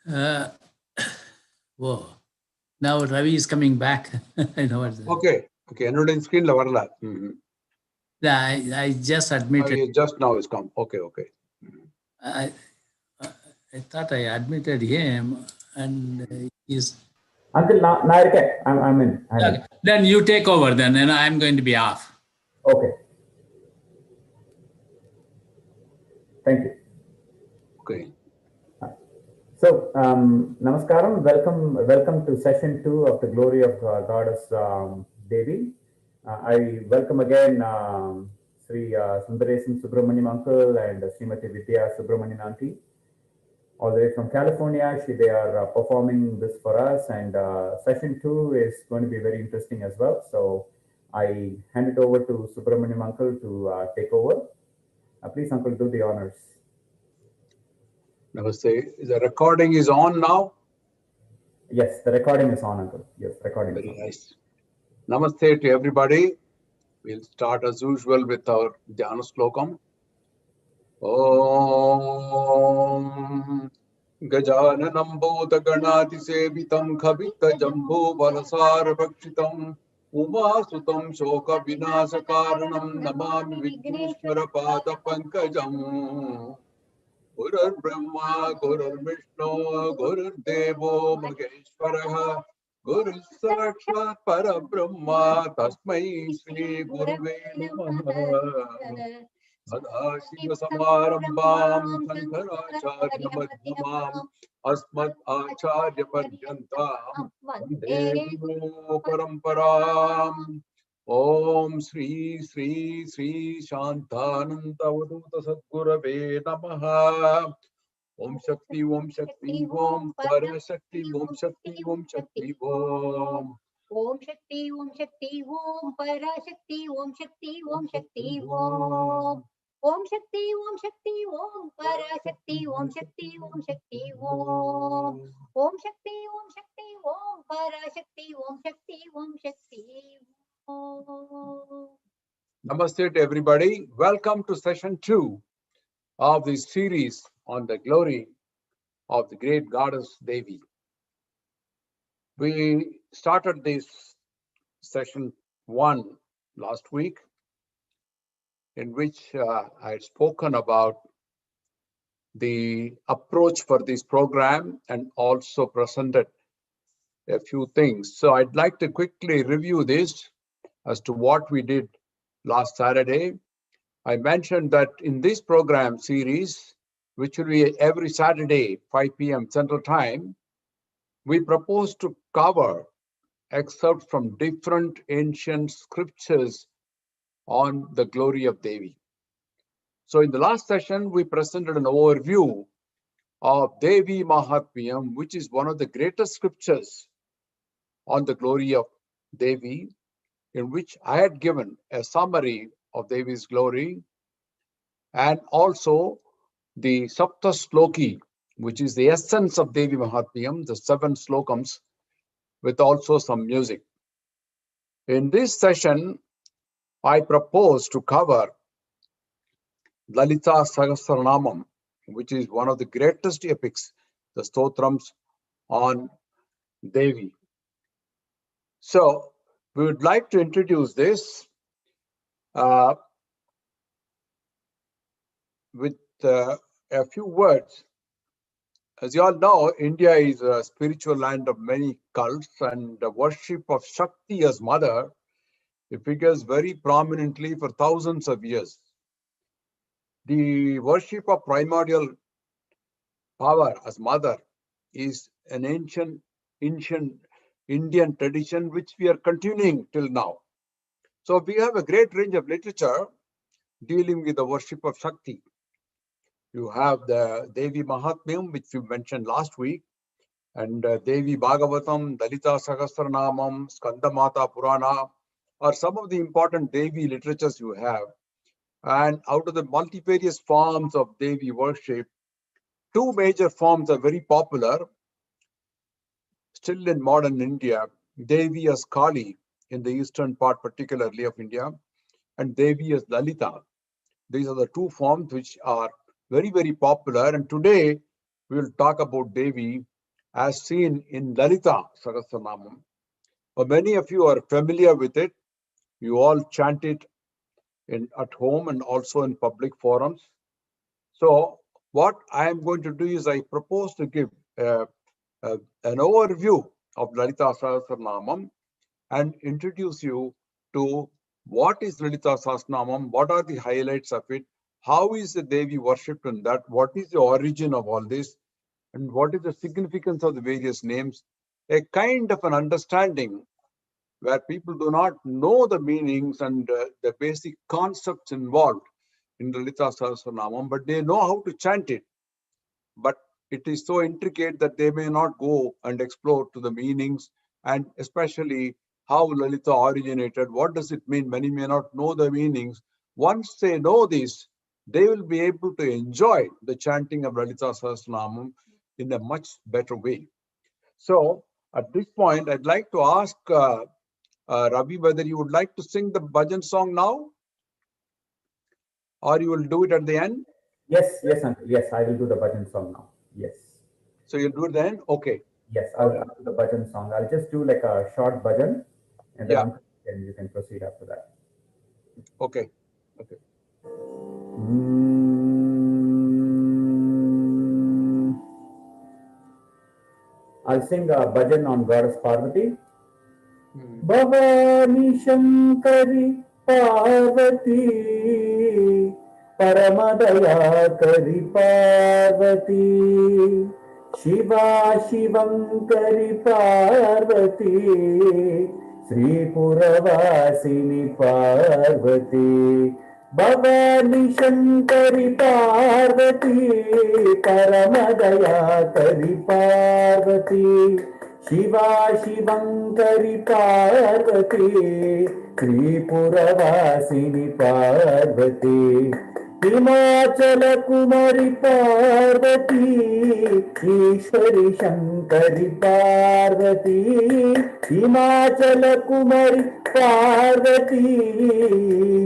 Uh, whoa. Now Ravi is coming back. I know what. Okay. Another screen la varala. Yeah, I just admitted. Just now it's come. Okay. I, I thought I admitted him, and he's. Uncle I'm in. Okay. Then you take over then, and I'm going to be off. Okay. Thank you. Okay. So, Namaskaram. Welcome to session 2 of the Glory of Goddess Devi. I welcome again Sri Sundaresan Subramaniam Uncle and Srimati Vidya Subramanian Auntie. All the way from California, they are performing this for us, and session 2 is going to be very interesting as well. So I hand it over to Subramaniam Uncle to take over. Please, Uncle, do the honors. Namaste. The recording is on now? Yes, the recording is on, Uncle. Yes, recording Very is on. nice. Namaste to everybody. We'll start as usual with our Dhyana Slokam. Om Gajananam Bhota Ganati Sevitam Kavita Jambu Balasara Bhakshitam Umasutam Shoka Vinasa Karanam Namami Vigneshwara Pada Pankajam Gurur Brahma Gurur Vishnu Gurur Devo Maheshwaraha Guru Sakshat Parabrahma Tasmai Shri Guruve Namaha Sadashiva Samarambam Sankaracharya Madhyamam Asmat Acharya Paryantam Vande Guru Paramparam Om Sri Sri Sri Shantananda Vaduta Sadgurave Namaha Om Shakti Om Shakti Om Parashakti Om Shakti Om Shakti Om Om Shakti Om Shakti Om Parashakti Om Shakti Om Shakti Om Om Shakti Om Shakti Om Parashakti Om Shakti Om Shakti Om Om Shakti Om Shakti Om Parashakti Om Shakti Om Shakti Om. Namaste to everybody. Welcome to session 2 of this series on the glory of the great goddess Devi. We started this session 1 last week, in which I had spoken about the approach for this program and also presented a few things. So I'd like to quickly review this as to what we did last Saturday. I mentioned that in this program series, which will be every Saturday, 5 p.m. Central Time, we propose to cover excerpts from different ancient scriptures on the glory of Devi. So in the last session, we presented an overview of Devi Mahatmyam, which is one of the greatest scriptures on the glory of Devi, in which I had given a summary of Devi's glory, and also the Sapta Sloki, which is the essence of Devi Mahatmyam, the 7 slokams, with also some music. In this session, I propose to cover Lalita Sahasranamam, which is one of the greatest epics, the stotrams on Devi. So we would like to introduce this with a few words. As you all know, India is a spiritual land of many cults, and the worship of Shakti as mother, it figures very prominently for thousands of years. The worship of primordial power as mother is an ancient Indian tradition which we are continuing till now. So we have a great range of literature dealing with the worship of Shakti. You have the Devi Mahatmyam, which we mentioned last week, and Devi Bhagavatam, Dalita Sahasranamam, Skandamata Purana are some of the important Devi literatures you have. And out of the multifarious forms of Devi worship, 2 major forms are very popular still in modern India. Devi as Kali in the eastern part particularly of India, and Devi as Lalita. These are the 2 forms which are very, very popular. And today we will talk about Devi as seen in Lalita Sahasranamam. Many of you are familiar with it. You all chant it at home and also in public forums. So what I am going to do is I propose to give an overview of Lalita Sahasranamam and introduce you to what is Lalita Sahasranamam, what are the highlights of it, how is the Devi worshipped in that, what is the origin of all this, and what is the significance of the various names, a kind of an understanding where people do not know the meanings and the basic concepts involved in Lalita Sahasranamam, but they know how to chant it. But it is so intricate that they may not go and explore to the meanings, and especially how Lalita originated. What does it mean? Many may not know the meanings. Once they know this, they will be able to enjoy the chanting of Lalita Sahasranamam in a much better way. So at this point, I'd like to ask Ravi whether you would like to sing the bhajan song now, or you will do it at the end? Yes, yes, uncle. Yes, I will do the bhajan song now. Yes. So you'll do it then? Okay. Yes, I'll do the bhajan song. I'll just do like a short bhajan, and then Yeah. uncle, you can proceed after that. Okay. Okay. I'll sing a bhajan on Goddess Parvati. Bhavani Shankari Parvati Paramadaya Kari Parvati Shiva Shivankari Parvati Sri Puravasini Parvati Bhavani Shankari Parvati Paramadaya Kari Parvati Shiva Shivankari Parvati Tripuravasini Parvati Himachala Kumari Parvati Ishwari Shankari Parvati Himachala Kumari Parvati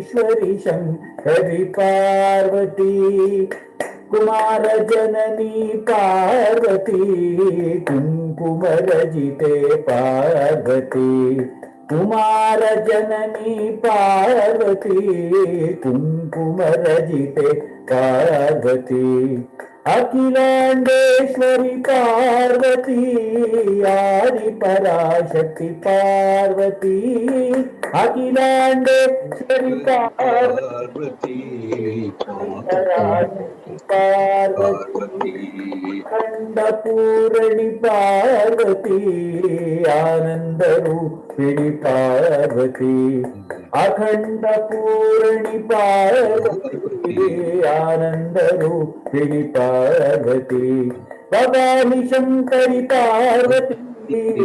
Ishwari Shankari Parvati Kumar जननी पार्वती कुंकुमर जिते पार्वती कुमार जननी पार्वती कुंकुमर जिते पार्वती अखिलांडेश्वरी पार्वती आदि पराशक्ति पार्वती अखिलांडेश्वरी पार्वती पार्वती अखंड पूर्णि पार्वती आनंद रूपिणी पार्वती अखंड पूर्णि पार्वती आनंद रूपिणी पार्वती भवानी शंकरी पार्वती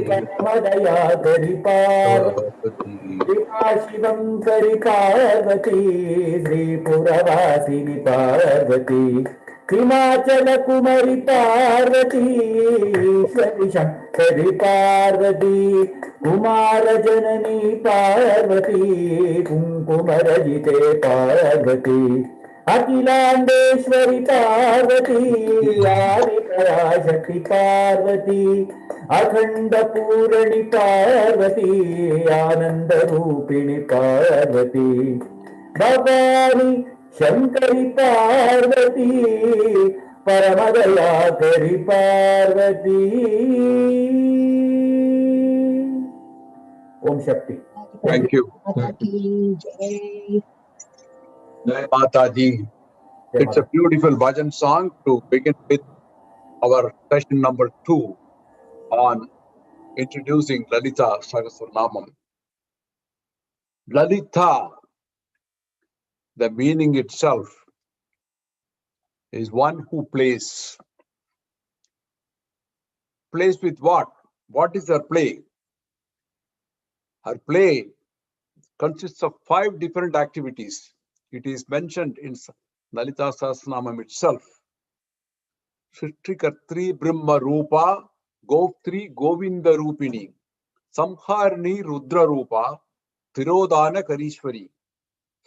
परमदया करी पार्वती शिवंकरी पार्वती श्रीपुरवासिनी पार्वती हिमाचल कुमारी पार्वती ईश्वरी शंकरी पार्वती कुमार जननी पार्वती कुंकुमरजिते पार्वती अखिलांडेश्वरी पार्वती आदिपराशक्ति पार्वती अखंड पूर्णि पार्वती आनंद रूपिणी पार्वती भवानी शंकरी पार्वती परमदया करी पार्वती ओम शक्ति Thank you. Mataji. It's a beautiful bhajan song to begin with our session number 2 on introducing Lalita Sahasranamam. Lalita, the meaning itself, is one who plays. Plays with what? What is her play? Her play consists of 5 different activities. It is mentioned in Lalita Sahasranamam itself. Srishtikartri Brahma Rupa Goktri Govinda Rupini Samharni Rudra Rupa Tirodana Karishwari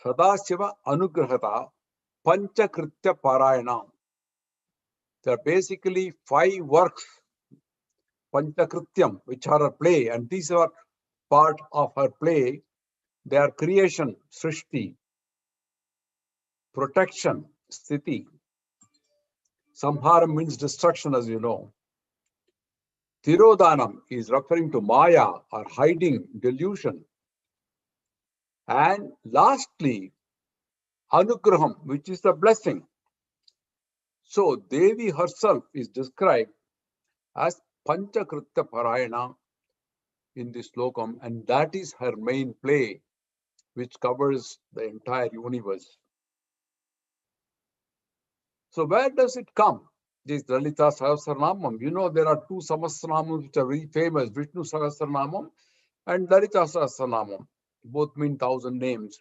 Sadashiva Anugrahata Panchakritya Parayana. There are basically 5 works Panchakrityam, which are her play, and these are part of her play. They are creation, Srishti, protection, Sthiti. Samharam means destruction, as you know. Tirodhanam is referring to Maya, or hiding, delusion. And lastly, Anugraham, which is the blessing. So Devi herself is described as Panchakritya Parayana in this slokam, and that is her main play, which covers the entire universe. So where does it come? This Lalita Sahasranamam. You know, there are two Sahasranamam which are very famous, Vishnu Sahasranamam and Lalita Sahasranamam. Both mean 1,000 names.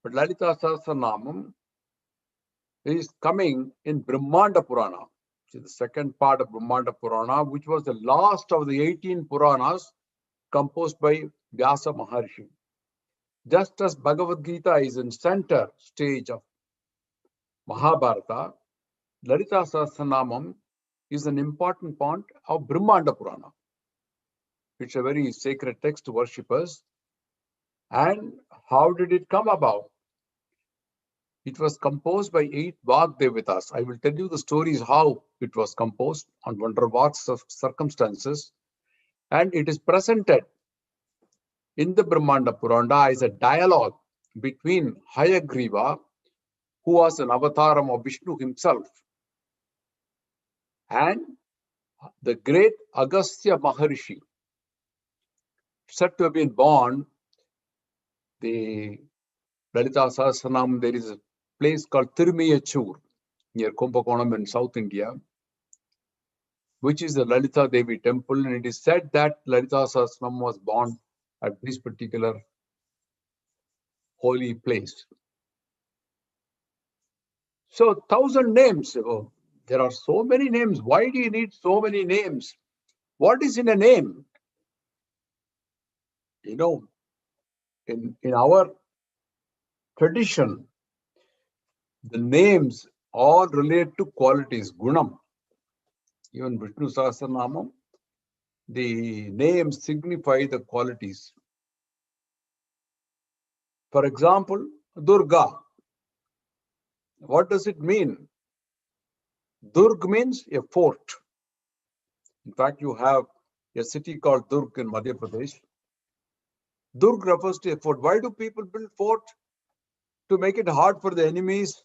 But Lalita Sahasranamam is coming in Brahmanda Purana, which is the second part of Brahmanda Purana, which was the last of the 18 Puranas composed by Vyasa Maharshi. Just as Bhagavad Gita is in center stage of Mahabharata, Lalita Sahasranamam is an important part of Brahmanda Purana. It's a very sacred text to worshippers. And how did it come about? It was composed by 8 Vagdevatas. I will tell you the stories how it was composed under what circumstances. And it is presented in the Brahmanda Purana as a dialogue between Hayagriva, who was an avataram of Vishnu himself, and the great Agastya Maharishi, said to have been born. The Lalita Sahasranam, there is a place called Tirumiyachur near Kumbakonam in South India, which is the Lalita Devi temple, and it is said that Lalita Sahasranam was born at this particular holy place. So 1,000 names. Oh, there are so many names. Why do you need so many names? What is in a name? You know, in our tradition, the names all relate to qualities, gunam. Even Vishnu Sahasranamam, the names signify the qualities. For example, Durga. What does it mean? Durg means a fort. In fact, you have a city called Durg in Madhya Pradesh. Durg refers to a fort. Why do people build fort? To make it hard for the enemies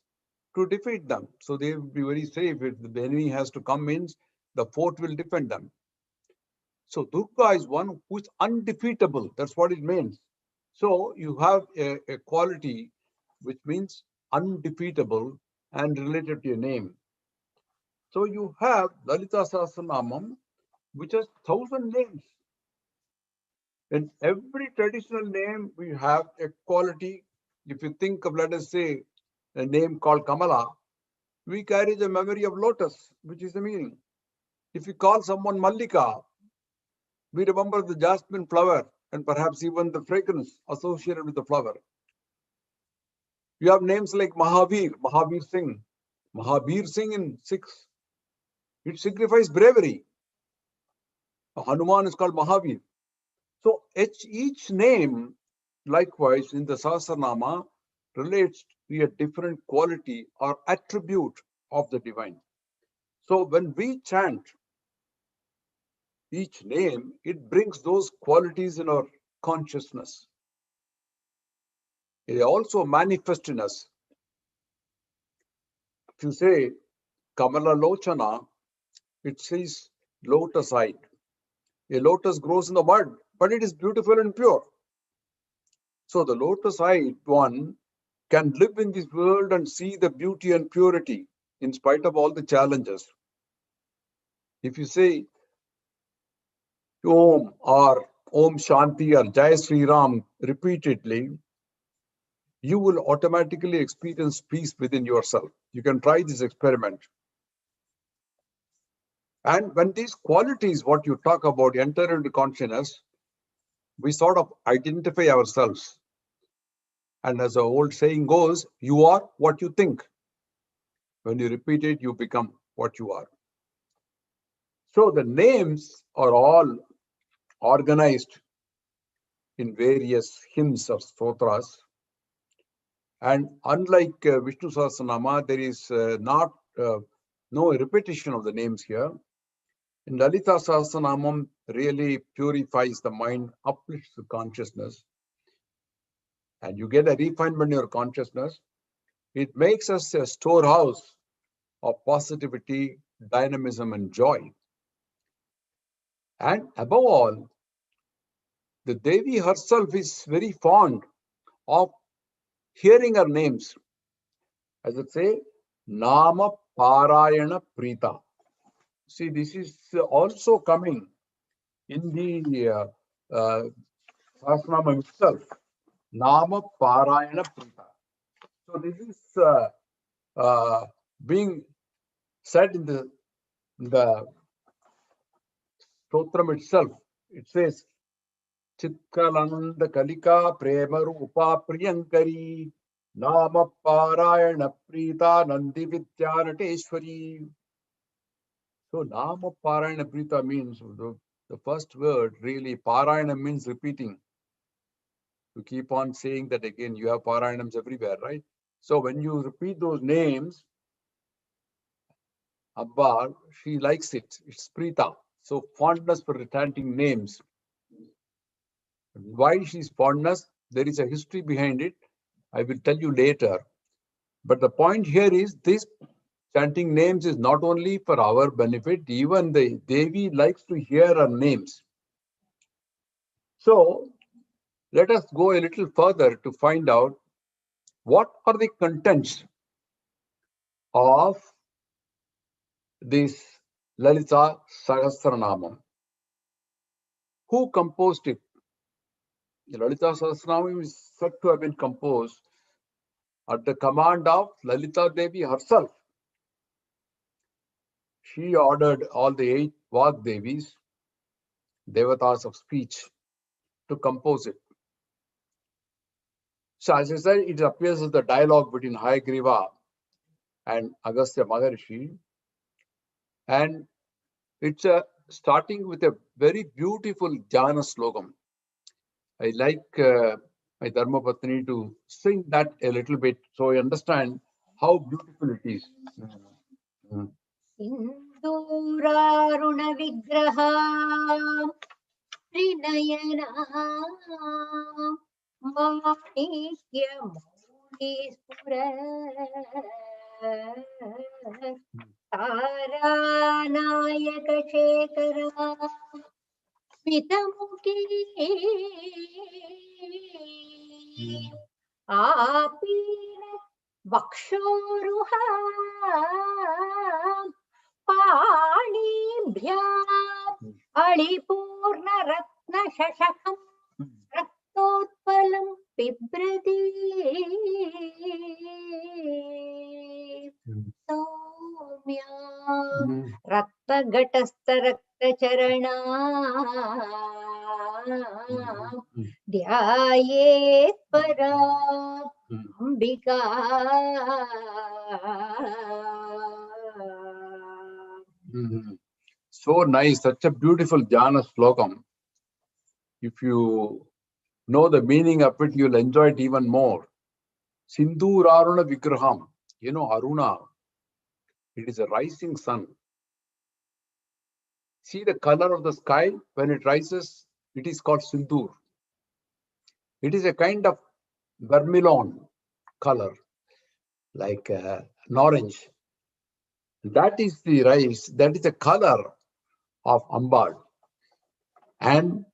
to defeat them. So they will be very safe. If the enemy has to come in, the fort will defend them. So Durga is one who is undefeatable. That's what it means. So you have a quality which means undefeatable and related to your name. So you have Lalita Sahasranamam, which has 1,000 names. In every traditional name, we have a quality. If you think of, let us say, a name called Kamala, we carry the memory of lotus, which is the meaning. If you call someone Mallika, we remember the jasmine flower and perhaps even the fragrance associated with the flower. You have names like Mahavir, Mahavir Singh. Mahavir Singh in Sikhs, it signifies bravery. Hanuman is called Mahavir. So each name, likewise in the Sahasranama, relates to a different quality or attribute of the divine. So when we chant each name, it brings those qualities in our consciousness. They also manifest in us. If you say Kamala Lochana, it says lotus-eyed. A lotus grows in the mud, but it is beautiful and pure. So the lotus-eyed one can live in this world and see the beauty and purity in spite of all the challenges. If you say Om or Om Shanti or Jai Sri Ram repeatedly, you will automatically experience peace within yourself. You can try this experiment. And when these qualities, what you talk about, enter into consciousness, we sort of identify ourselves. And as the old saying goes, you are what you think. When you repeat it, you become what you are. So the names are all organized in various hymns or stotras. And unlike Vishnu Sahasranama, there is no repetition of the names here. In Lalita Sahasranamam really purifies the mind, uplifts the consciousness, and you get a refinement in your consciousness. It makes us a storehouse of positivity, dynamism, and joy. And above all, the Devi herself is very fond of hearing her names. As I say, Nama Parayana Prita. See, this is also coming in the Sahasranama itself. Nama Parayana Prita. So this is being said in the stotram itself. It says, Chitkalananda Kalika Prema Rupa Priyankari Nama Parayana Prita Nandi Vidyanateshwari. So Nama Parayana Prita means the first word really, Parayana means repeating. You keep on saying that again, you have Parayanams everywhere, right? So when you repeat those names, Abba, she likes it. It's Prita. So fondness for chanting names. Why she's fondness? There is a history behind it. I will tell you later. But the point here is this chanting names is not only for our benefit, even the Devi likes to hear our names. So let us go a little further to find out what are the contents of this Lalita Sahasranamam. Who composed it? The Lalita Sahasranamam is said to have been composed at the command of Lalita Devi herself. She ordered all the 8 Vag Devis, Devatas of speech, to compose it. So as I said, it appears as the dialogue between Hayagriva and Agastya Maharishi. And it's starting with a very beautiful Jnana slogam. I like my Dharma Patni to sing that a little bit so I understand how beautiful it is. Sinduraruna Vigraha Trinayana Manikya Maulispura Taranayaka Shekara Smitamuki Apina Vakshoruha Panibhyam Alipurna Ratna Shashakam Raktotpalam Pibradi Soumya Rattagatascha Rakta-charana Dhyayet para Ambika. So nice, such a beautiful Jnana slokam. If you know the meaning of it, you'll enjoy it even more. Sindur Aruna Vigraham. You know, Aruna, it is a rising sun. See the color of the sky when it rises, it is called Sindur. It is a kind of vermilion color, like an orange. That is the rise, that is the color of Ambal. And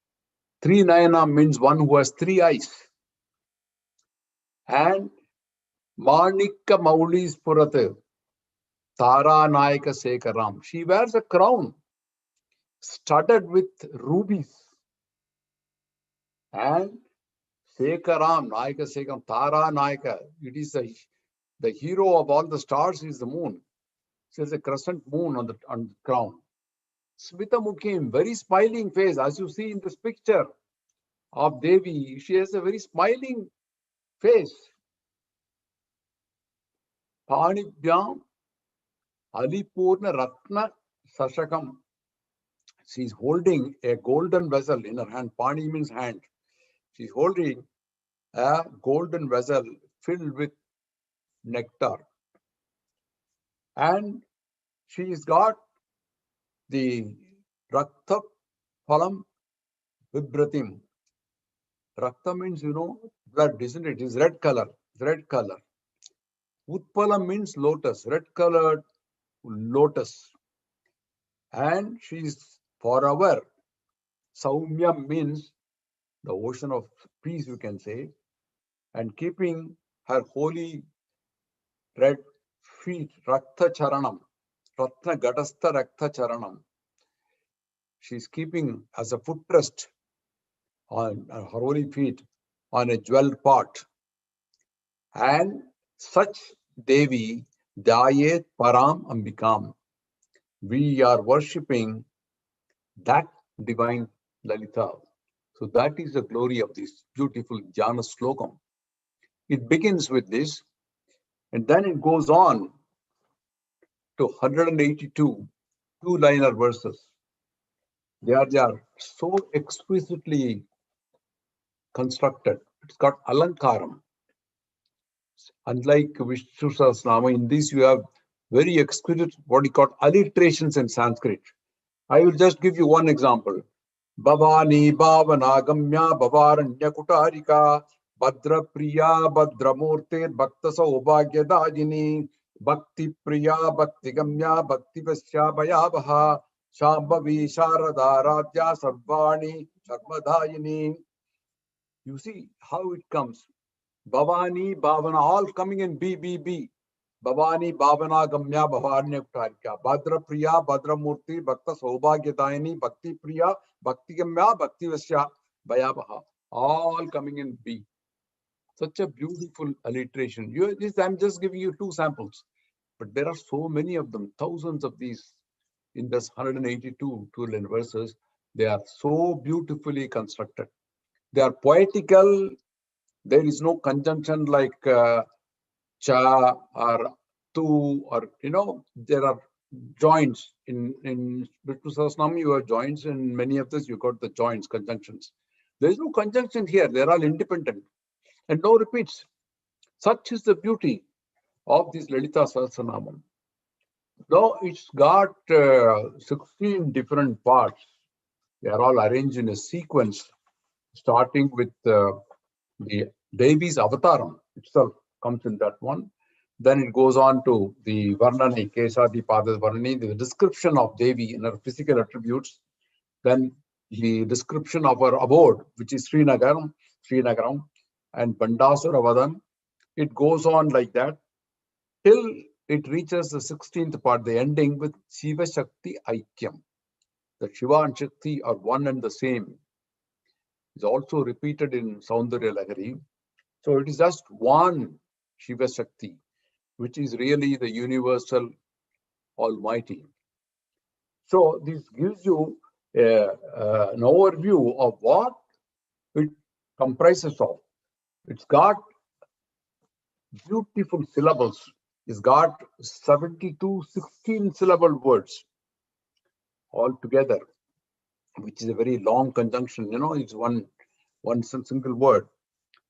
Three Nayana means one who has 3 eyes. And Manika Maulis Purate, Tara Nayaka Sekaram. She wears a crown studded with rubies. And Sekaram, Nayaka Sekaram, Tara Nayaka. It is the hero of all the stars is the moon. She has a crescent moon on the crown. Smita Mukhim, very smiling face, as you see in this picture of Devi. She has a very smiling face. Panibhyam Alipurna Ratna Sashakam. she's holding a golden vessel in her hand. Pani means hand. She's holding a golden vessel filled with nectar. And she's got the Rakta Phalam Vibratim. Rakta means, blood, isn't it? It's red color. Red color. Utpalam means lotus, red colored lotus. And she's forever. Saumya means the ocean of peace, you can say. And keeping her holy red feet, Rakta Charanam, Ratna Gatastha Rakta Charanam. She's keeping as a footrest on her holy feet on a jewel pot. And such Devi, Dayet Param Ambikam. We are worshipping that divine Lalita. So that is the glory of this beautiful Jnana Slokam. It begins with this, and then it goes on to 182 two-liner verses. They are so exquisitely constructed. It's got alankaram. Unlike Vishnu Sahasranama, in this you have very exquisite, what you call alliterations in Sanskrit. I will just give you one example. Bhavani Bhavana Gamya Bhavaranya Kutarika Bhadra Priya Bhadra Murte Bhakta Saubhagya Dajini Bhakti Priya Bhakti Gamya Bhakti Vasya Bhayavaha Shambhavi Sharada Radhya Sarvani Sharmadayini. You see how it comes. Bhavani, Bhavana, all coming in B. Bhavani, Bhavana, Gamya, Bhavarnya Kutarika. Bhadra Priya, Bhadra Murti, Bhakta Saubhagyadayini, Bhakti Priya, Bhakti Gamya, Bhakti Vasya, Bhayavaha. All coming in B. Such a beautiful alliteration. I'm just giving you two samples. But there are so many of them, thousands of these in this 182 two-line verses. They are so beautifully constructed. They are poetical. There is no conjunction like cha or tu, or there are joints in Vishnu Sahasranam. You have joints, in many of this you got the joints, conjunctions. There is no conjunction here. They are all independent and no repeats. Such is the beauty of this Lalita Sahasranamam. Though it's got 16 different parts, they are all arranged in a sequence, starting with the Devi's avataram itself comes in that one. Then it goes on to the Varnani, Kesadi Padas Varnani, the description of Devi in her physical attributes. Then the description of her abode, which is Srinagaram, and Bandasura Vadan. It goes on like that till it reaches the 16th part, the ending with Shiva Shakti Aikyam. The Shiva and Shakti are one and the same. It's also repeated in Saundarya Lahari. So it is just one Shiva Shakti, which is really the universal Almighty. So this gives you an overview of what it comprises of. It's got beautiful syllables. It's got 72 16-syllable words all together, which is a very long conjunction. It's one single word.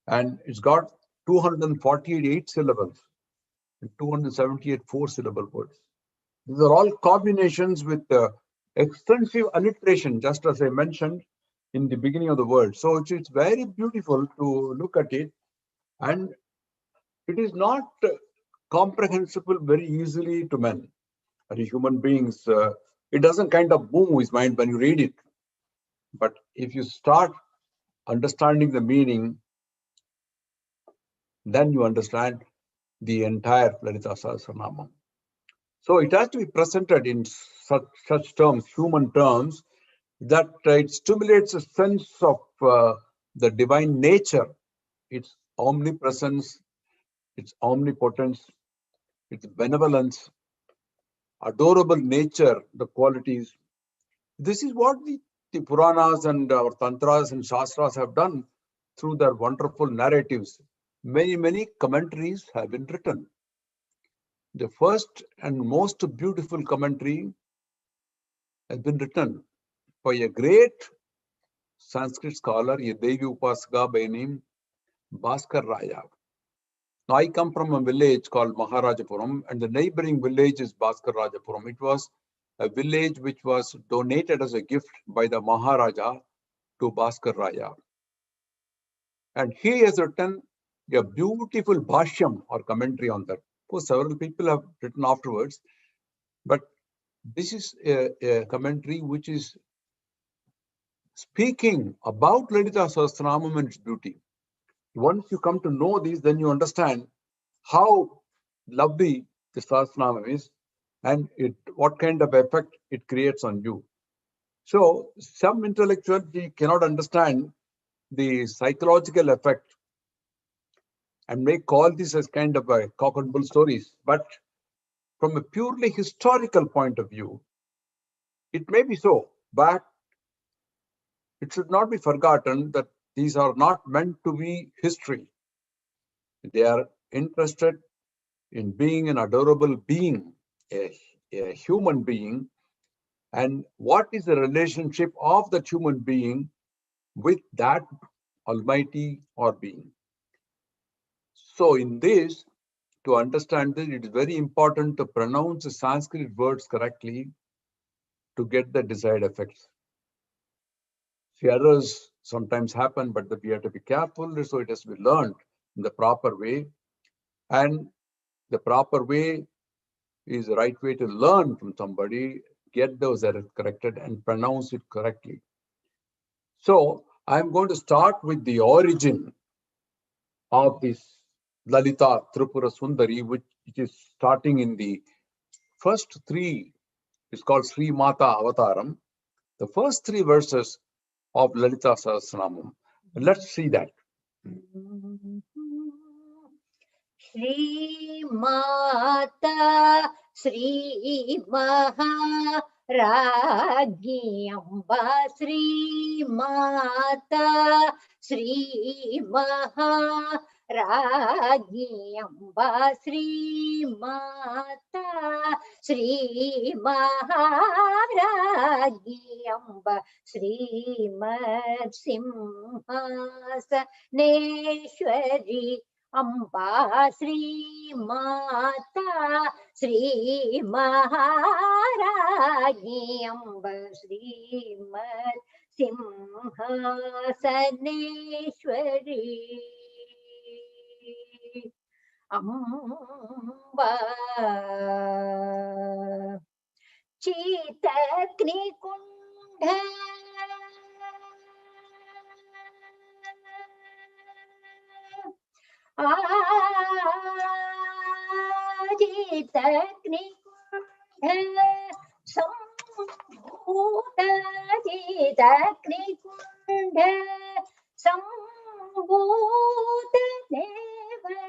And it's got 248 syllables and 278 4-syllable words. These are all combinations with extensive alliteration, just as I mentioned in the beginning of the word. So it's very beautiful to look at it, and it is not comprehensible very easily to men or human beings. It doesn't kind of move his mind when you read it. But if you start understanding the meaning, then you understand the entire Lalita Sahasranamam. So it has to be presented in such terms, human terms, that it stimulates a sense of the divine nature, its omnipresence, its omnipotence, its benevolence, adorable nature, the qualities. This is what the Puranas and our Tantras and Shastras have done through their wonderful narratives. Many commentaries have been written. The first and most beautiful commentary has been written by a great Sanskrit scholar, a Devi Upasaka by name Bhaskar Raya. Now, I come from a village called Maharajapuram, and the neighboring village is Bhaskar Rajapuram. It was a village which was donated as a gift by the Maharaja to Bhaskar Raya. And he has written a beautiful bhashyam or commentary on that. Of course, several people have written afterwards, but this is a commentary which is speaking about Lalita Sahasranamam and its beauty. Once you come to know these, then you understand how lovely the Sahasranamam is and what kind of effect it creates on you. So some intellectuals cannot understand the psychological effect and may call this as kind of a cock and bull stories. But from a purely historical point of view, it may be so, but it should not be forgotten that these are not meant to be history. They are interested in being an adorable being, a human being, and what is the relationship of that human being with that Almighty or being. So in this, to understand this, it is very important to pronounce the Sanskrit words correctly to get the desired effects. See, errors sometimes happen, but we have to be careful, so it has to be learned in the proper way. And the proper way is the right way to learn from somebody, get those errors corrected and pronounce it correctly. So I'm going to start with the origin of this Lalita Tripura Sundari, which is starting in the first three. It's called Sri Mata Avataram. The first three verses of Lalita Sahasranamam. Let's see that. Shri Mata Shri Maharajni Amba Shri Mata Shri Maharajni Amba Shri Mata Shri Maharajni Amba Shri Mad Simhasaneshwari Amba Shri Mata Shri Maharajni Amba Shri Mad Simhasaneshwari Amba Chitakni Kundha Chitakni Kundha Sambhuta Chitakni Kundha Sambhuta Deva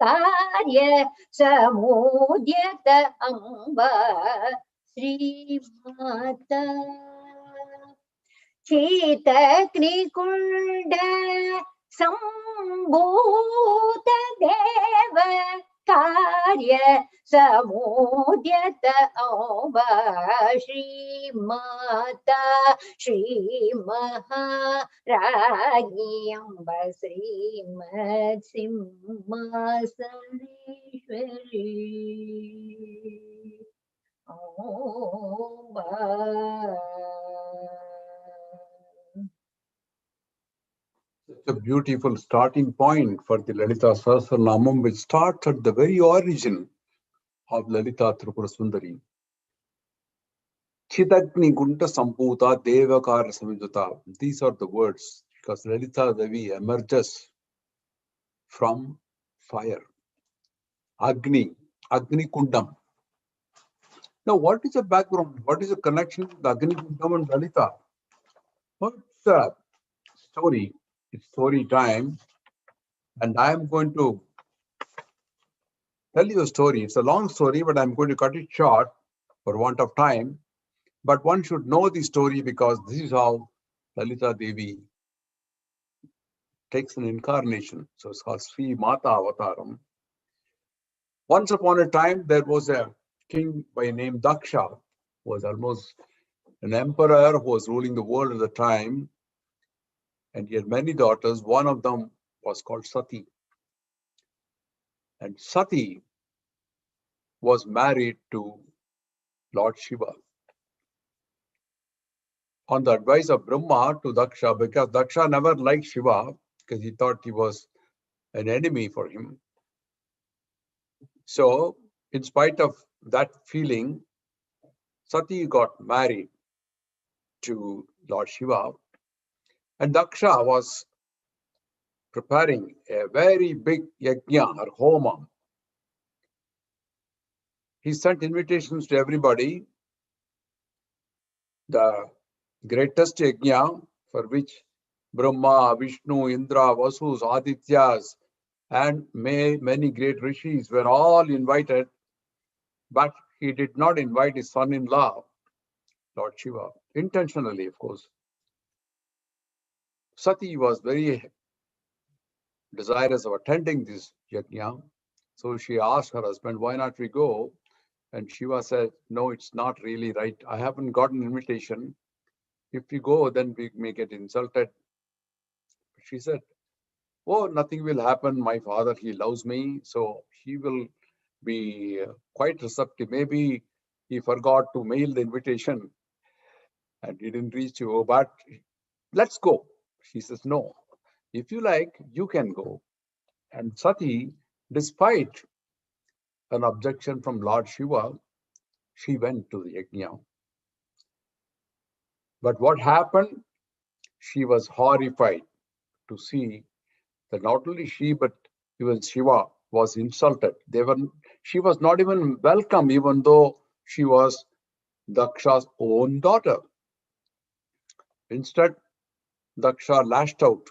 Karya Samudyata Amba Shri Mata Chitakni Kunda Sambhuta Deva Karya Samudyata Amba Shri Mata Shri Maharajni Amba Shri Mad Simhasaneshwari Amba. It's a beautiful starting point for the Lalita Sahasranamam, which starts at the very origin of Lalita Tripura Sundari. Chidagni Gunta Samputa Devakara Samyuta. These are the words, because Lalita Devi emerges from fire. Agni Kundam. Now, what is the background? What is the connection with Agni Kundam and Lalita? Well, it's a story. It's story time. And I am going to tell you a story. It's a long story, but I'm going to cut it short for want of time. But one should know the story because this is how Lalita Devi takes an incarnation. So it's called Sri Mata Avataram. Once upon a time, there was a king by name Daksha, who was almost an emperor who was ruling the world at the time, and he had many daughters. One of them was called Sati. And Sati was married to Lord Shiva on the advice of Brahma to Daksha, because Daksha never liked Shiva because he thought he was an enemy for him. So, in spite of that feeling, Sati got married to Lord Shiva, and Daksha was preparing a very big yajna or homa. He sent invitations to everybody. The greatest yajna, for which Brahma, Vishnu, Indra, Vasus, Adityas, and many great rishis were all invited, but he did not invite his son-in-law, Lord Shiva, intentionally, of course. Sati was very desirous of attending this yajna, so she asked her husband, why not we go? And Shiva said, no, it's not really right. I haven't got an invitation. If we go, then we may get insulted. She said, oh, nothing will happen. My father, he loves me, so he will be quite receptive. Maybe he forgot to mail the invitation and he didn't reach you, but let's go. She says, no, if you like, you can go. And Sati, despite an objection from Lord Shiva, she went to the yajna. But what happened? She was horrified to see that not only she, but even Shiva was insulted. She was not even welcome, even though she was Daksha's own daughter. Instead, Daksha lashed out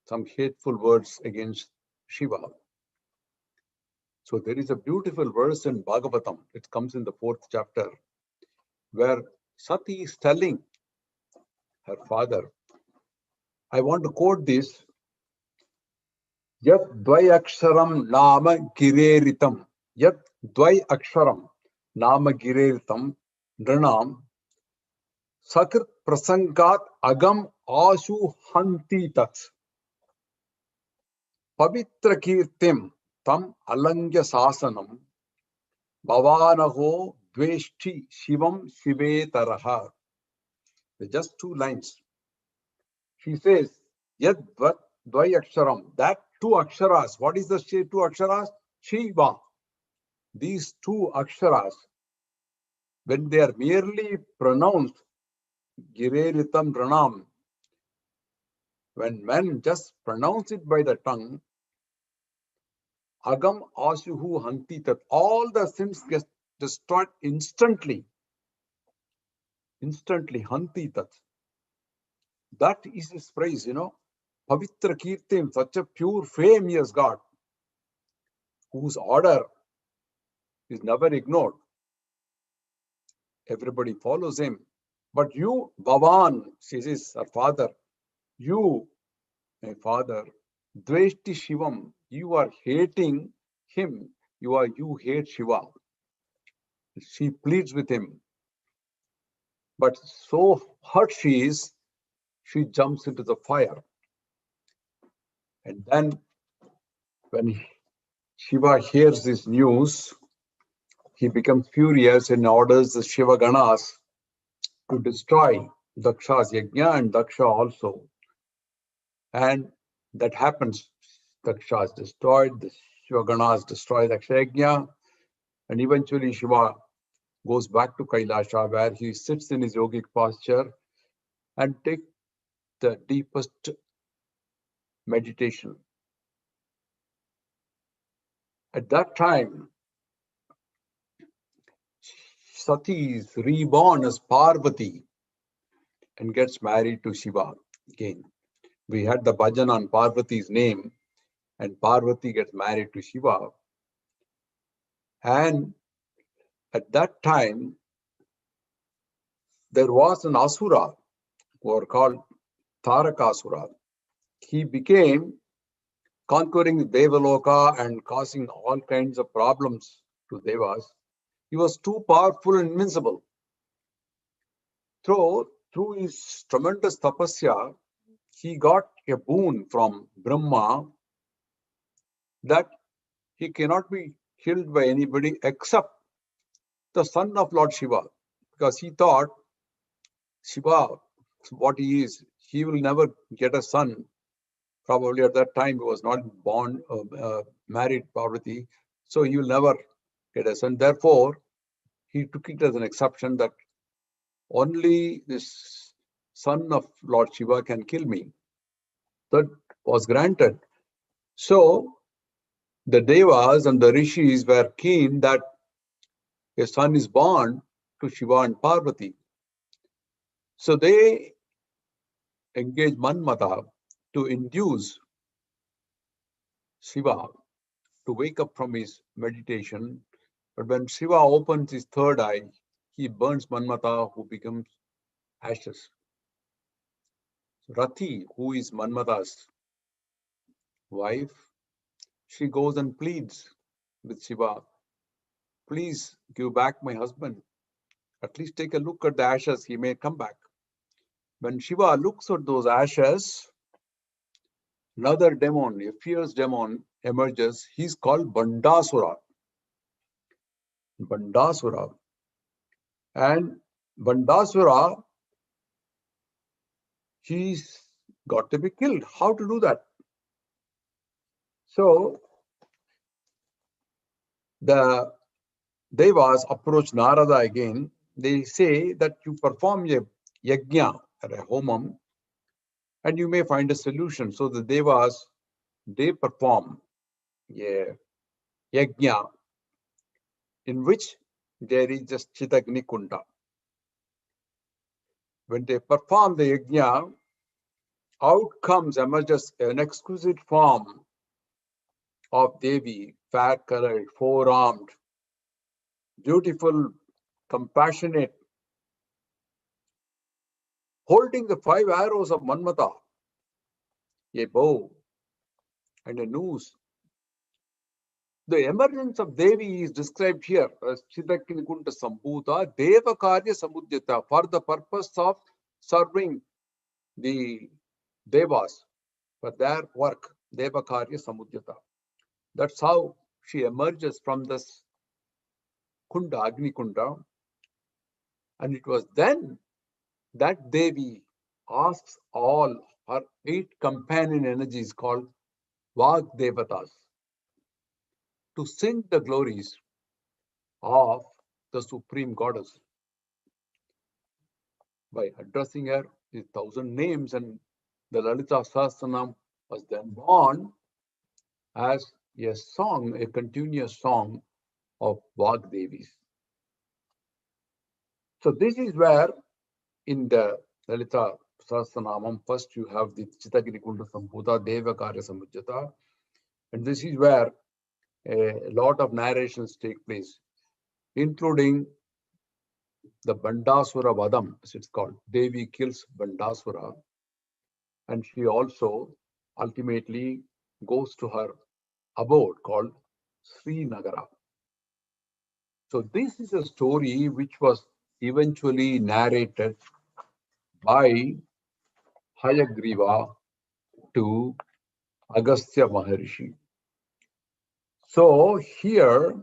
some hateful words against Shiva. So there is a beautiful verse in Bhagavatam. It comes in the 4th chapter, where Sati is telling her father, I want to quote this, Yat dvai aksharam nama gireritam. Yat dvai aksharam nama gireritam nranam sakrit prasangat agam ashu hanti tat. Pavitra kirtim tam alangya sasanam bhavanaho dveshti shivam shivetaraha. Just 2 lines. She says, Yad dvai aksharam, that 2 aksharas. What is the 2 aksharas? Shiva. These 2 aksharas, when they are merely pronounced, gireritam pranam, when men just pronounce it by the tongue, agam asuhu hanti tat, all the sins get destroyed instantly. Instantly, hanti tat. That is his praise, Pavitra kirtim, such a pure fame he has got, whose order is never ignored. Everybody follows him. But you, Bhavan, she says, her father, you, my father, dveshti Shivam, you are hating him. You hate Shiva. She pleads with him. But so hurt she is, she jumps into the fire. And then when Shiva hears this news, he becomes furious and orders the Shiva Ganas to destroy Daksha's yajna and Daksha also. And that happens. Daksha is destroyed, the Shiva Ganas destroy Daksha yajna, and eventually Shiva goes back to Kailasha, where he sits in his yogic posture and takes the deepest meditation. At that time, Sati is reborn as Parvati and gets married to Shiva again. We had the bhajan on Parvati's name, and Parvati gets married to Shiva. And at that time, there was an Asura who were called Tarakasura. He became conquering Devaloka and causing all kinds of problems to Devas. He was too powerful and invincible. through his tremendous tapasya, he got a boon from Brahma that he cannot be killed by anybody except the son of Lord Shiva, because he thought Shiva, what he is, he will never get a son. Probably at that time he was not born, married Parvati, so he will never get a son. Therefore, he took it as an exception that only this son of Lord Shiva can kill me. That was granted. So the Devas and the Rishis were keen that a son is born to Shiva and Parvati. So they engaged Manmata to induce Shiva to wake up from his meditation. But when Shiva opens his third eye, he burns Manmata, who becomes ashes. Rati, who is Manmata's wife, she goes and pleads with Shiva, please give back my husband. At least take a look at the ashes, he may come back. When Shiva looks at those ashes, another demon, a fierce demon, emerges. He's called Bandasura. Bandasura. And Bandasura, he's got to be killed. How to do that? So the Devas approach Narada again. They say that you perform a yajna, or a homam, and you may find a solution. So the Devas, they perform a yajna in which there is just Chitagni Kunda. When they perform the yajna, out emerges an exquisite form of Devi, fair-colored, four-armed, beautiful, compassionate, holding the 5 arrows of Manmata, a bow and a noose. The emergence of Devi is described here as Chitakinikunta Sambhuta Devakarya Samudyata, for the purpose of serving the Devas for their work, Devakarya Samudyata. That's how she emerges from this Kunda, Agni Kunda. And it was then that Devi asks all her 8 companion energies called Vag Devatas to sing the glories of the Supreme Goddess. By addressing her with 1,000 names, and the Lalita Sahasranam was then born as a song, a continuous song of Vag Devis. So this is where in the Lalita Sahasranamam, first you have the Chitagiri Kunda Sambhuta Deva Karya Samujjata, and this is where a lot of narrations take place, including the Bandasura Vadam, as it's called. Devi kills Bandasura, and she also ultimately goes to her abode called Srinagara. So this is a story which was eventually narrated by Hayagriva to Agastya Maharishi. So here,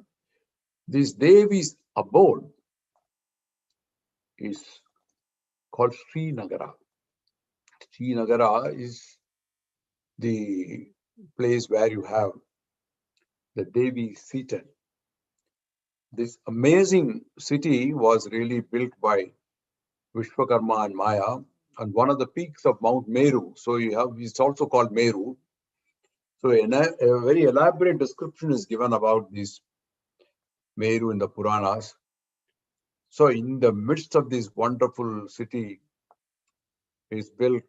this Devi's abode is called Srinagara. Srinagara is the place where you have the Devi seated. This amazing city was really built by Vishwakarma and Maya on one of the peaks of Mount Meru. So you have, it's also called Meru. So a very elaborate description is given about this Meru in the Puranas. So in the midst of this wonderful city is built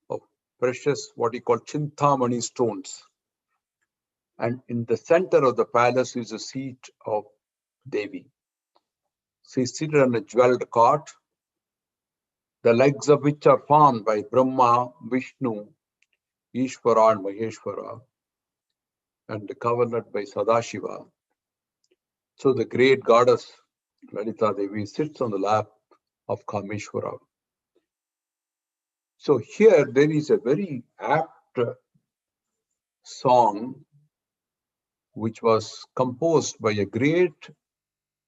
of precious, what he called Chintamani stones. And in the center of the palace is a seat of Devi. She is seated on a jeweled cart, the legs of which are formed by Brahma, Vishnu, Ishvara and Maheshwara, and covered by Sadashiva. So the great goddess Lalita Devi sits on the lap of Kameshwara. So here there is a very apt song which was composed by a great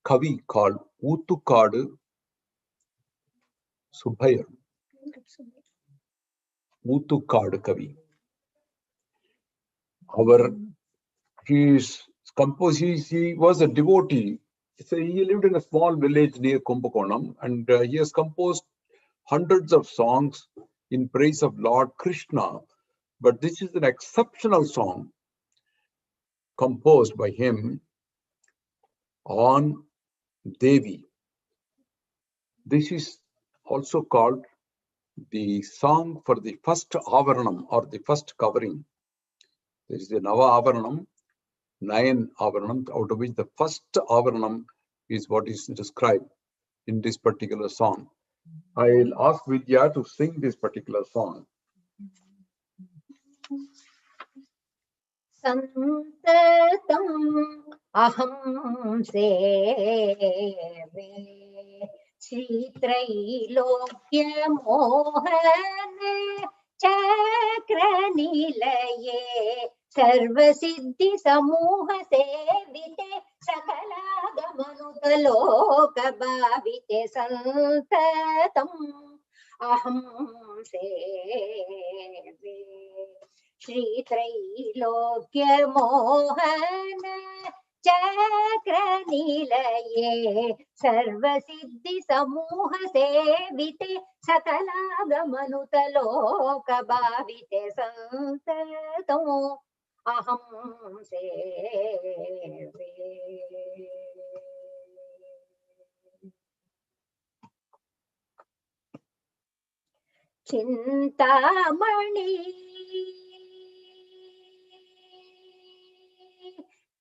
Kavi called Oothukadu Subbaiah. Oothukadu Kavi. He was a devotee. So he lived in a small village near Kumbakonam, and he has composed hundreds of songs in praise of Lord Krishna. But this is an exceptional song composed by him on Devi. This is also called the song for the first avaranam or the first covering. There is the Nava Avaranam, 9 avaranam, out of which the first avaranam is what is described in this particular song. I'll ask Vidya to sing this particular song. Santatam aham seve Shri Trailokya Mohane Chakra Nilaye Sarva Siddhi Samuha Sevite Sakala Gamanuta Loka Bhavite Santatam aham seve Shri Trailokya Mohan Chakra Nilaye Sarva Siddhi Samuha Sevite Sakala Gamanuta Loka Bhavite Santatam aham seve Chintamani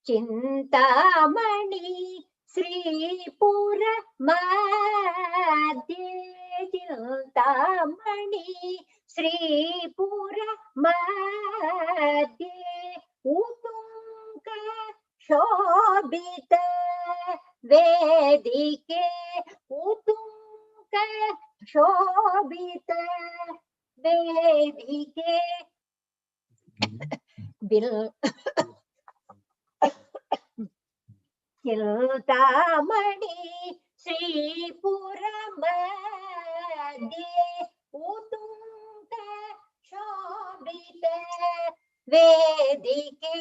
Chintamani Sri Pura Madhye Chintamani Sri Pura Madhye Utunka Shobhita Vedike Utunka Shobhita Vedike Chintamani Sri Pura Madhye Utunka Shobhita Vedike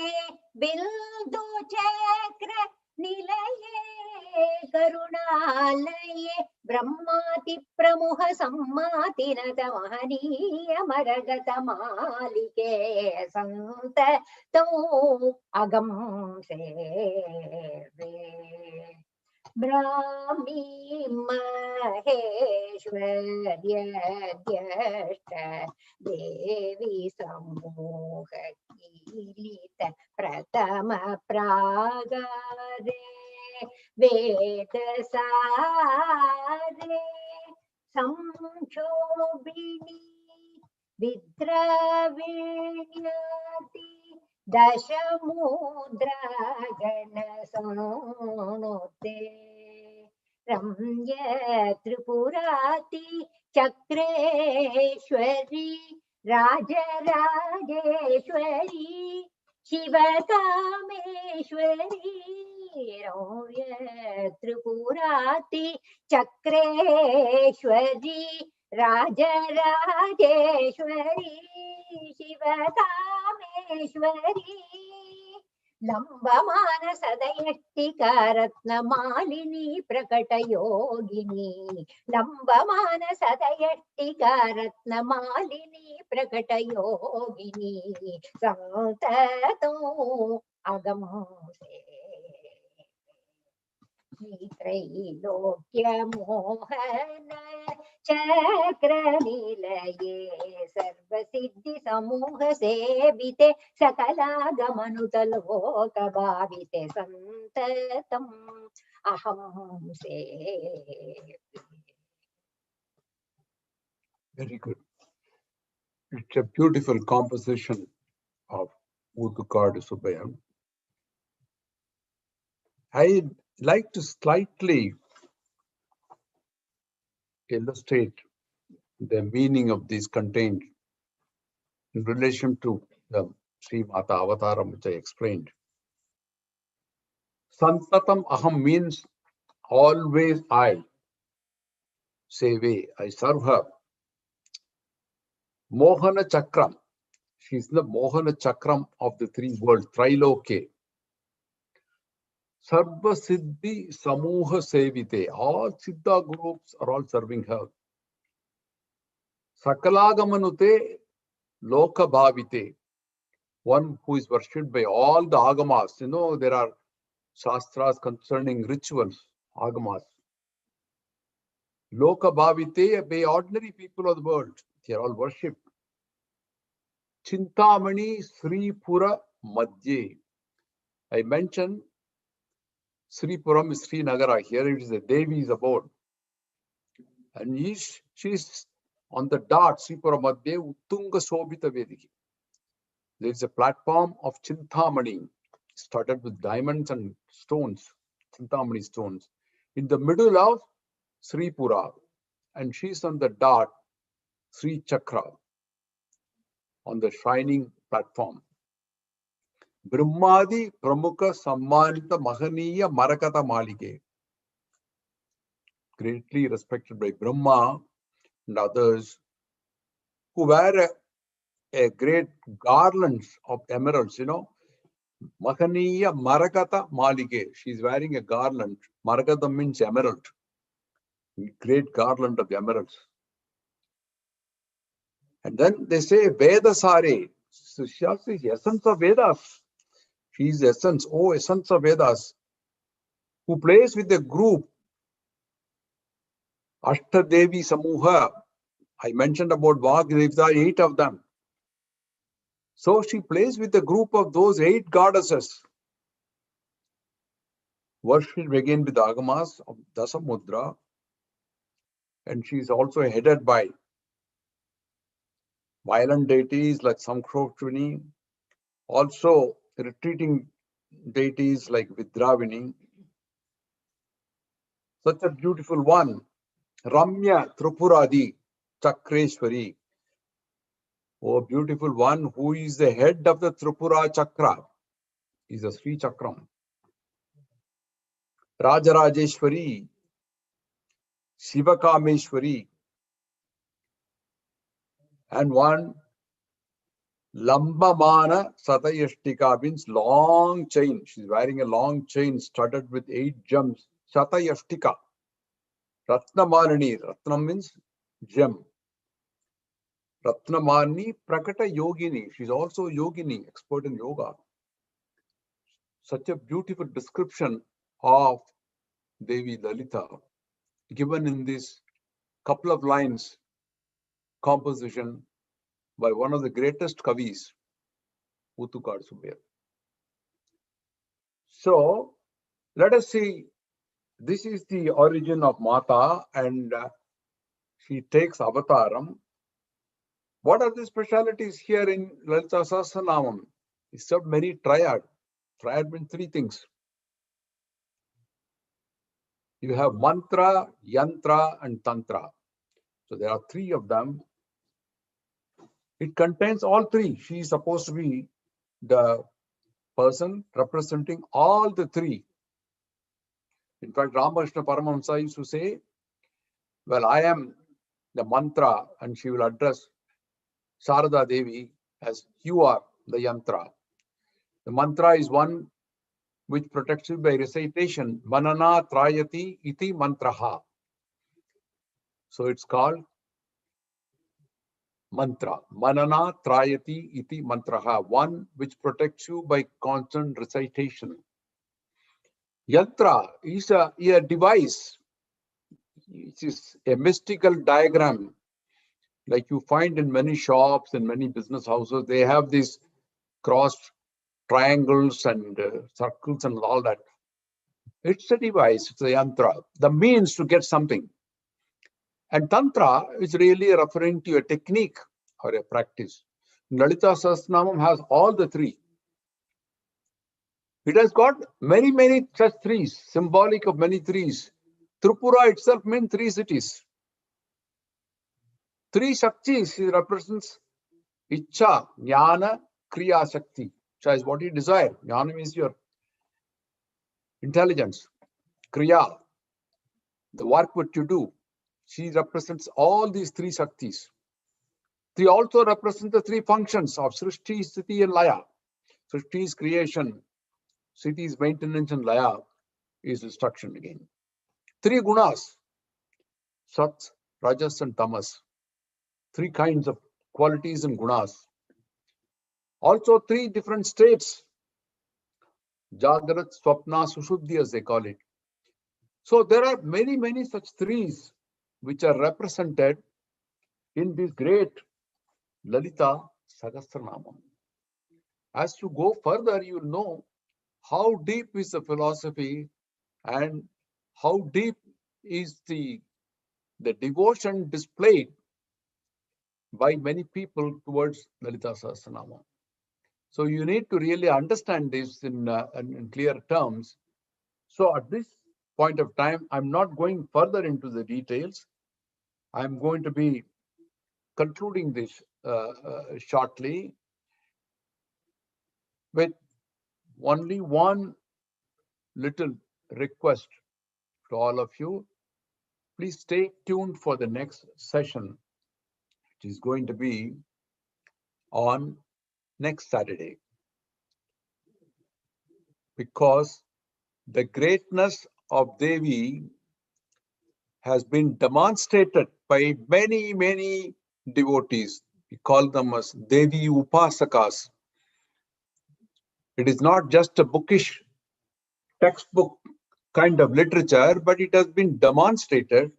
Bindu Chakra Nilaye Karunalaye Brahmati Pramuha Sammati Nata Mahaniya Maragata Malike Santa Tam Agam Seve Brahmi Maheshwarya Dhyashta Devi Samuha Kilita Pratama Pragare Vedasare Samshobhini Vidravinyati Dashamudra Ganasonote Ramya Tripurati Chakreshwari Rajarajeshwari Shivakameshwari Ramya Tripurati Chakreshwari Rajarajeshwari Shivakameshwari Lambamana Sadayashtika Ratnamalini Prakatayogini Lambamana Sadayashtika Ratnamalini Prakatayogini Santato Agam Trailokya Mohana Chakra Nilaye Sarva Siddhi Samuha Sevite Sakala Gamanuta Loka Bhavite Santatam aham seve. Very good. It's a beautiful composition of Oothukadu Subbaiah. I'd like to slightly illustrate the meaning of these contained in relation to the Sri Mata Avataram, which I explained. Santatam Aham means always I. Seve, I serve her. Mohana Chakram. She's the Mohana Chakram of the three worlds, Triloke. Sarva Siddhi Samuha Sevite. All Siddha groups are all serving her. Sakalagamanute Loka Bhavite. One who is worshipped by all the Agamas. You know, there are Shastras concerning rituals, Agamas. Loka Bhavite by ordinary people of the world. They are all worshipped. Chintamani Sri Pura Madhye. I mentioned Sri Puram is Sri Nagara. Here it is a Devi's abode. And she's on the dot, Sri Pura Madhye, Uttunga Sobhita Vediki. There is a platform of Chintamani, started with diamonds and stones, Chintamani stones, in the middle of Sri Pura. And she's on the dot, Sri Chakra, on the shining platform. Brahmadi Pramukha Sammanita Mahaniya Marakata Malige. Greatly respected by Brahma and others who wear a great garlands of emeralds, you know. Mahaniya Marakata Malige. She's wearing a garland. Marakata means emerald. Great garland of emeralds. And then they say Vedasare. So she has the essence of Vedas. She's the essence, essence of Vedas. Who plays with a group. Ashtadevi Samuha. I mentioned about Vagnivda, 8 of them. So she plays with a group of those 8 goddesses. Worshipped again with Agamas of Dasamudra. And she is also headed by violent deities like Samkrotvini, also retreating deities like Vidravini. Such a beautiful one, Ramya Tripuradi Chakreshwari. Oh, beautiful one who is the head of the Tripura Chakra. Is a Sri Chakram. Rajarajeshwari, Shivakameshwari, and one Lambamana Satayashtika means long chain. She's wearing a long chain studded with 8 gems. Satayashtika. Ratnamarani. Ratnam means gem. Ratnamarani Prakata Yogini. She's also Yogini, expert in yoga. Such a beautiful description of Devi Lalita given in this couple of lines composition by one of the greatest kavis, Utukar Subir. So let us see, this is the origin of Mata, and she takes avataram. What are the specialities here in Lalita Sahasranamam? It's served many triad. Triad means 3 things. You have mantra, yantra, and tantra. So there are 3 of them. It contains all 3. She is supposed to be the person representing all the 3. In fact, Ramakrishna Paramahamsa used to say, well, I am the mantra, and she will address Sarada Devi as you are the yantra. The mantra is one which protects you by recitation. Manana Trayati iti mantraha. So it's called mantra. Manana Trayati iti mantraha. One which protects you by constant recitation. Yantra is a device. It is a mystical diagram like you find in many shops and many business houses. They have these crossed triangles and circles and all that. It's a device, it's a yantra, the means to get something. And tantra is really referring to a technique or a practice. Lalita Sahasranamam has all the 3. It has got many such 3s, symbolic of many 3s. Tripura itself means 3 cities. Three Shaktis, he represents Icha, Jnana, Kriya Shakti. Icha is what you desire. Jnana means your intelligence. Kriya, the work what you do. She represents all these three Shaktis. They also represent the three functions of Srishti, Sthiti, and Laya. Srishti is creation, Sthiti is maintenance, and Laya is destruction again. Three gunas, Sat, Rajas, and Tamas. Three kinds of qualities and gunas. Also three different states, Jagrat, Swapna, Sushuddhi as they call it. So there are many, many such threes which are represented in this great Lalita Sahasranamam. As you go further, you will know how deep is the philosophy and how deep is the devotion displayed by many people towards Lalita Sahasranamam. So you need to really understand this in clear terms. So at this point of time, I'm not going further into the details. I'm going to be concluding this shortly with only one little request to all of you. Please stay tuned for the next session, which is going to be on next Saturday. Because the greatness of Devi has been demonstrated by many, many devotees. We call them as Devi Upasakas. It is not just a bookish textbook kind of literature, but it has been demonstrated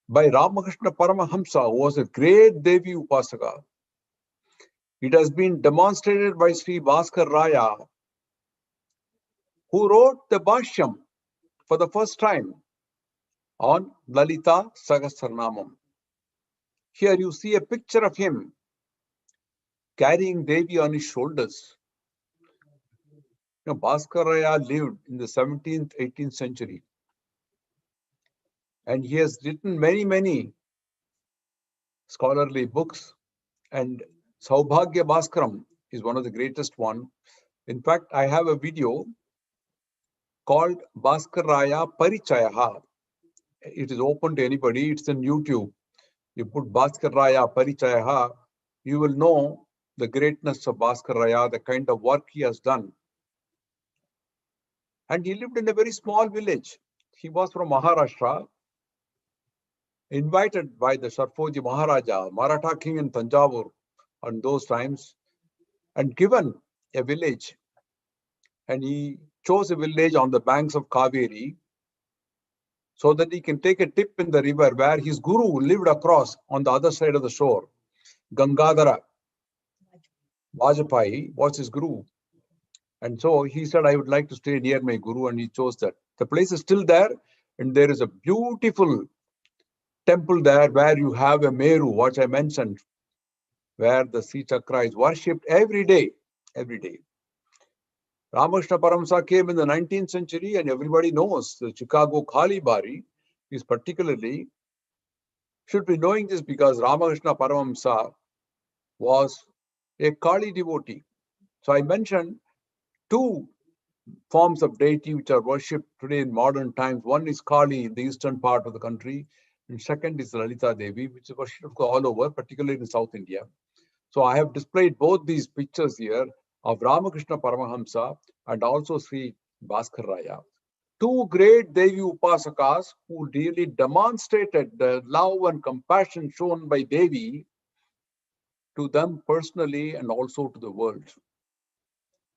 by Ramakrishna Paramahamsa, who was a great Devi Upasaka. It has been demonstrated by Sri Bhaskar Raya, who wrote the Bhashyam for the first time on Lalita Sahasranamam. Here you see a picture of him carrying Devi on his shoulders. You know, Bhaskar Raya lived in the 17th, 18th century. And he has written many, many scholarly books. And Saubhagya Bhaskaram is one of the greatest one. In fact, I have a video called Bhaskar Raya Parichayaha. It is open to anybody. It's on YouTube. You put Bhaskar Raya Parichayaha, you will know the greatness of Bhaskar Raya, the kind of work he has done. And he lived in a very small village. He was from Maharashtra, invited by the Sarfoji Maharaja, Maratha king in Tanjavur on those times, and given a village. And he chose a village on the banks of Kaveri so that he can take a dip in the river where his guru lived across on the other side of the shore. Gangadhara Vajpayee was his guru. And so he said, I would like to stay near my guru, and he chose that. The place is still there, and there is a beautiful temple there where you have a Meru, what I mentioned, where the Sri Chakra is worshipped every day, every day. Ramakrishna Paramsa came in the 19th century, and everybody knows the Chicago Ckb-Bari is particularly, should be knowing this because Ramakrishna Paramsa was a Kali devotee. So I mentioned two forms of deity which are worshipped today in modern times. One is Kali in the eastern part of the country, and second is Lalita Devi, which is worshipped all over, particularly in South India. So I have displayed both these pictures here of Ramakrishna Paramahamsa and also Sri Bhaskar Raya. Two great Devi Upasakas who really demonstrated the love and compassion shown by Devi to them personally and also to the world.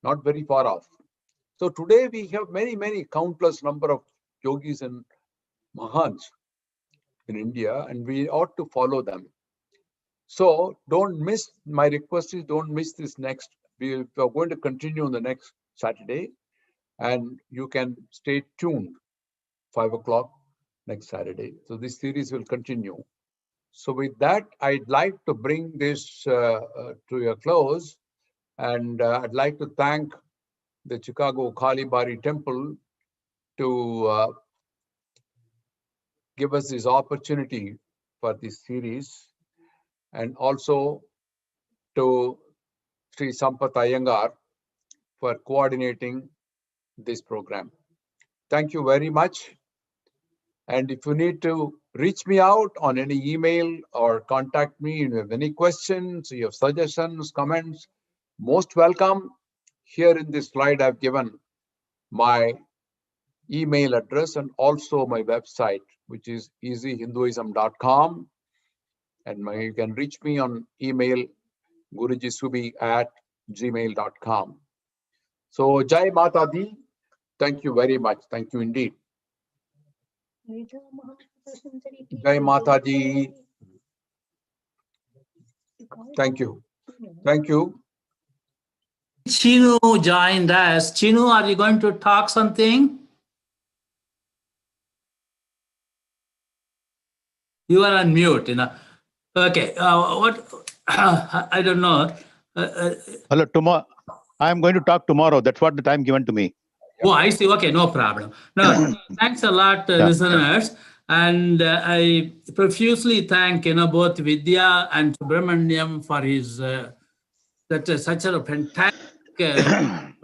Not very far off. So today we have many, many countless number of yogis and mahans in India, and we ought to follow them. So don't miss, my request is don't miss this next. We are going to continue on the next Saturday, and you can stay tuned 5 o'clock next Saturday. So this series will continue. So with that, I'd like to bring this to a close, and I'd like to thank the Chicago Ckb-Bari Temple to give us this opportunity for this series. and also to Sri Sampath Iyengar for coordinating this program. Thank you very much. And if you need to reach me out on any email or contact me, if you have any questions, you have suggestions, comments, most welcome. Here in this slide, I've given my email address and also my website, which is easyhinduism.com. And you can reach me on email gurujisubi@gmail.com. So Jai Mata Di, thank you very much. Thank you indeed. Jai Mata Di. Thank you. Thank you. Chinu joined us. Chinu, are you going to talk something? You are on mute, Okay. What? I don't know. Hello, tomorrow. I'm going to talk tomorrow. That's what the time given to me. Oh, I see. Okay, no problem. No, thanks a lot, listeners. And I profusely thank both Vidya and Subramaniam for his such a fantastic the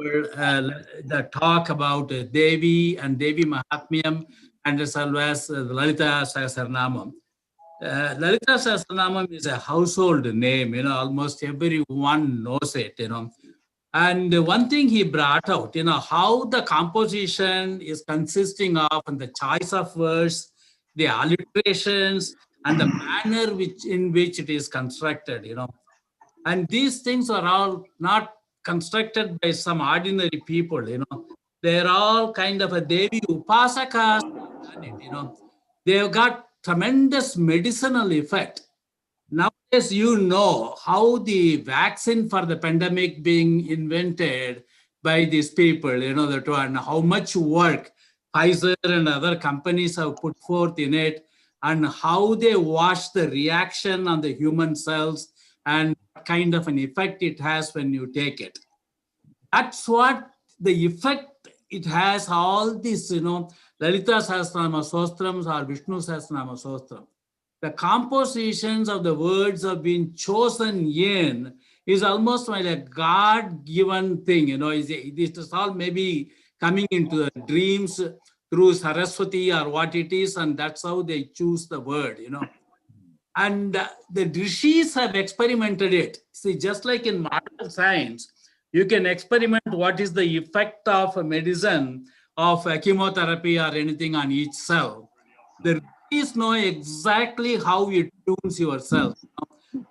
talk about Devi and Devi Mahatmyam, and as well as Lalita Sahasranamam. Lalita Sahasranamam is a household name, almost everyone knows it, And one thing he brought out, how the composition is consisting of and the choice of words, the alliterations, and the manner in which it is constructed, And these things are all not constructed by some ordinary people, They're all kind of a Devi Upasakas, They've got tremendous medicinal effect. Nowadays, how the vaccine for the pandemic being invented by these people, that one, how much work Pfizer and other companies have put forth in it, and how they watch the reaction on the human cells and what kind of an effect it has when you take it. That's what the effect it has, all this, Lalita Sahasranama Sostrams or Vishnu Sahasranama Sostram. The compositions of the words have been chosen in is almost like a God-given thing, This is all maybe coming into the dreams through Saraswati or what it is, and that's how they choose the word, And the rishis have experimented it. See, just like in modern science, you can experiment what is the effect of a medicine, of a chemotherapy or anything on each cell. The rishis know exactly how it tunes yourself.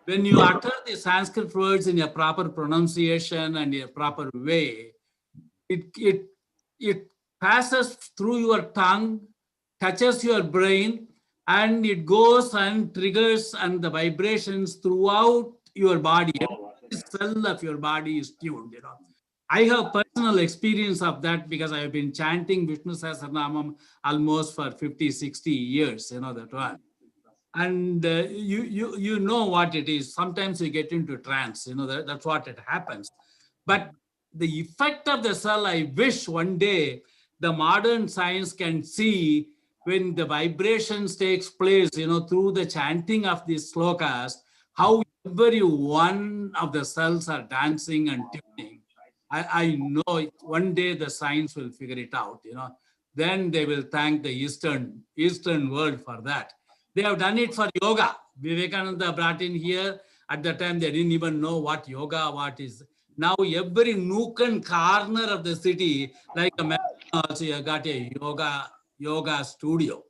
When you utter the Sanskrit words in a proper pronunciation and a proper way, it passes through your tongue, touches your brain, and it goes and triggers and the vibrations throughout your body. Every cell of your body is tuned, I have personal experience of that because I have been chanting Vishnu Sahasranamam almost for 50, 60 years, that one. And you know what it is. Sometimes you get into trance, that's what it happens. But the effect of the cell, I wish one day the modern science can see when the vibrations takes place, through the chanting of these slokas, how every one of the cells are dancing and tuning. I know one day the science will figure it out, Then they will thank the Eastern world for that. They have done it for yoga. Vivekananda brought in here. At the time, they didn't even know what yoga, what is. Now, every nook and corner of the city, like America also, you got a yoga studio.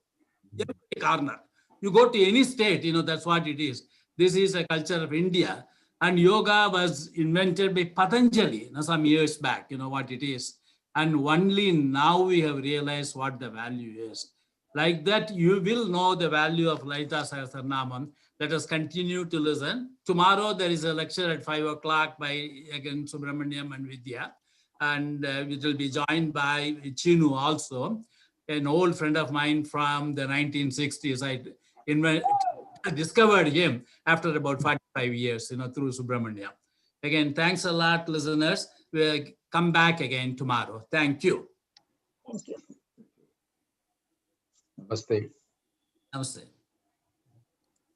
Every corner. You go to any state, that's what it is. This is a culture of India. And yoga was invented by Patanjali some years back, what it is. And only now we have realized what the value is. Like that, you will know the value of Lalita Sahasranamam. Let us continue to listen. Tomorrow, there is a lecture at 5 o'clock by, again, Subramaniam and Vidya. And it will be joined by Chinu also, an old friend of mine from the 1960s. I discovered him after about 45 years, through Subramaniam. Again, thanks a lot, listeners. We'll come back again tomorrow. Thank you. Thank you. Namaste. Namaste.